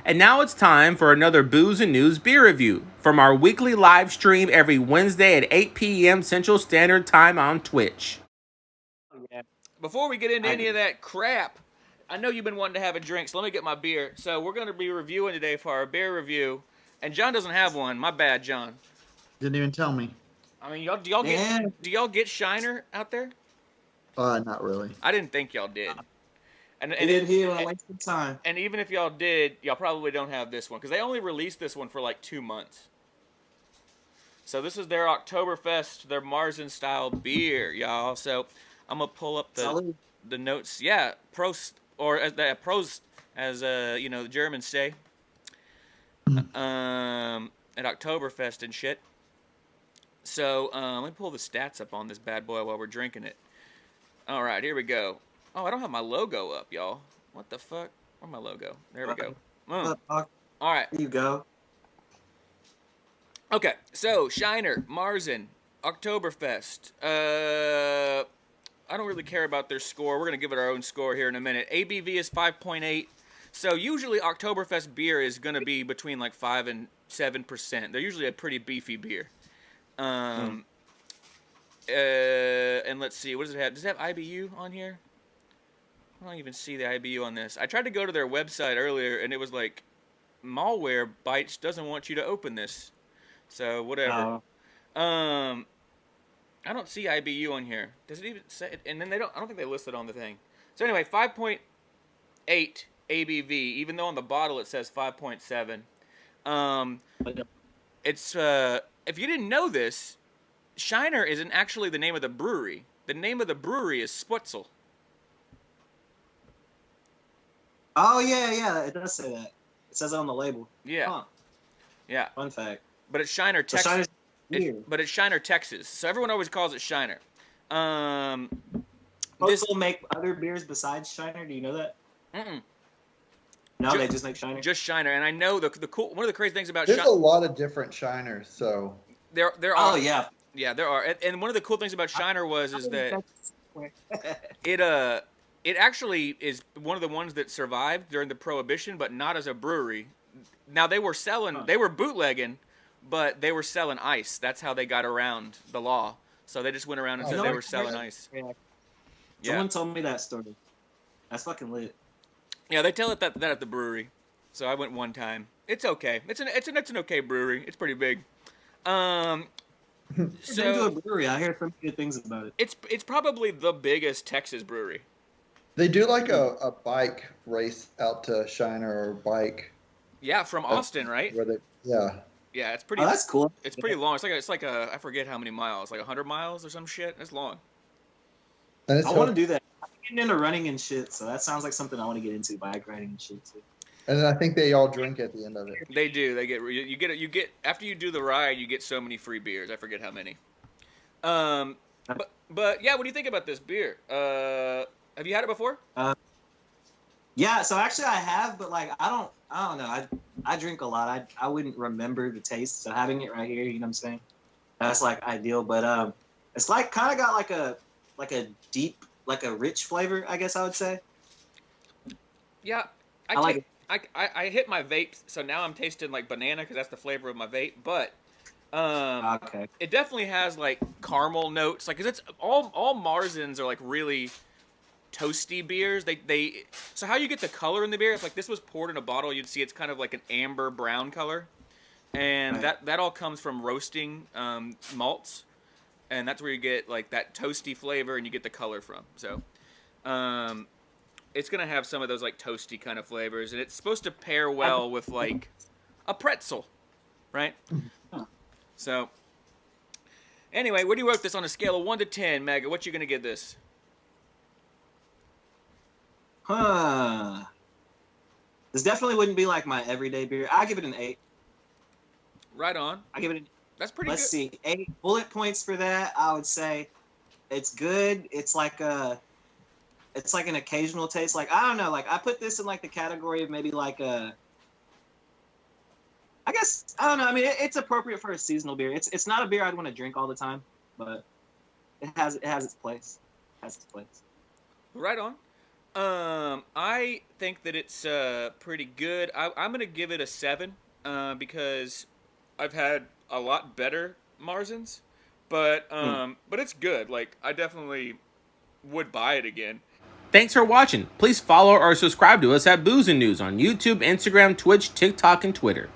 And now it's time for another Booze and News beer review from our weekly live stream every Wednesday at 8 p.m. Central Standard Time on Twitch. Yeah. Before we get into any of that crap, I know you've been wanting to have a drink, so let me get my beer. So we're going to be reviewing today for our beer review, and John doesn't have one. My bad, John. Didn't even tell me. I mean, do y'all get Shiner out there? Not really. I didn't think y'all did. And I wasted time. And even if y'all did, y'all probably don't have this one because they only released this one for like 2 months. So this is their Oktoberfest, their Marzen style beer, y'all. So I'm gonna pull up the notes. Yeah, Prost, or as the Prost, as the Germans say. At Oktoberfest and shit. So let me pull the stats up on this bad boy while we're drinking it. All right, here we go. Oh, I don't have my logo up, y'all. What the fuck? Where's my logo? There we go. All right. There you go. Okay, so Shiner, Marzen, Oktoberfest. I don't really care about their score. We're going to give it our own score here in a minute. ABV is 5.8. So usually Oktoberfest beer is going to be between like 5 and 7%. They're usually a pretty beefy beer. And let's see, what does it have? Does it have IBU on here? I don't even see the IBU on this. I tried to go to their website earlier, and it was like, malware bites doesn't want you to open this. So whatever. I don't see IBU on here. Does it even say it? And then I don't think they listed on the thing. So anyway, 5.8 ABV, even though on the bottle it says 5.7. It's if you didn't know this, Shiner isn't actually the name of the brewery. The name of the brewery is Spoetzl. Oh, yeah, it does say that. It says it on the label. Yeah. Huh. Yeah. Fun fact. But it's Shiner, Texas. But it's Shiner, Texas. So everyone always calls it Shiner. This will make other beers besides Shiner. Do you know that? No, they just make Shiner. Just Shiner, and I know the cool. One of the crazy things about there's a lot of different Shiners. So there are. Oh yeah. Yeah, there are. And one of the cool things about Shiner is that it actually is one of the ones that survived during the Prohibition, but not as a brewery. Now they were bootlegging, but they were selling ice. That's how they got around the law. So they just went around and said they were selling ice. Yeah. Someone told me that story. That's fucking lit. Yeah, they tell it that at the brewery. So I went one time. It's okay. It's an okay brewery. It's pretty big. So to a brewery, I hear some good things about it. It's probably the biggest Texas brewery. They do like a bike race out to Shiner or bike. Yeah, from Austin, right? Yeah, it's pretty. Oh, that's cool. It's pretty long. It's like I forget how many miles, like 100 miles or some shit. It's long. And I want to do that. I'm getting into running and shit, so that sounds like something I want to get into, bike riding and shit too. And I think they all drink at the end of it. They do. They get you get after you do the ride, you get so many free beers. I forget how many. But yeah, what do you think about this beer? Have you had it before? Yeah, so actually I have, but like I don't know. I drink a lot. I wouldn't remember the taste, so having it right here, you know what I'm saying? That's like ideal, but it's like kind of got like a deep, like a rich flavor, I guess I would say. Yeah, I like it. I hit my vape, so now I'm tasting like banana because that's the flavor of my vape. But okay, it definitely has like caramel notes, like because it's all Marzens are like really toasty beers. So how you get the color in the beer? If like this was poured in a bottle, you'd see it's kind of like an amber brown color, and right. that all comes from roasting malts, and that's where you get like that toasty flavor and you get the color from. So. It's going to have some of those, like, toasty kind of flavors. And it's supposed to pair well with, like, a pretzel, right? So, anyway, where do you rate this on a scale of 1 to 10, Mega? What you going to give this? This definitely wouldn't be, like, my everyday beer. I give it an 8. Right on. I give it That's pretty Let's good. see. 8 bullet points for that. I would say it's good. It's like an occasional taste. Like, I don't know. Like, I put this in, like, the category of maybe, like, I guess, I don't know. I mean, it's appropriate for a seasonal beer. It's not a beer I'd want to drink all the time, but it has its place. Right on. I think that it's pretty good. I'm gonna give it a 7 because I've had a lot better Marzens, but it's good. Like I definitely would buy it again. Thanks for watching. Please follow or subscribe to us at Booze and News on YouTube, Instagram, Twitch, TikTok, and Twitter.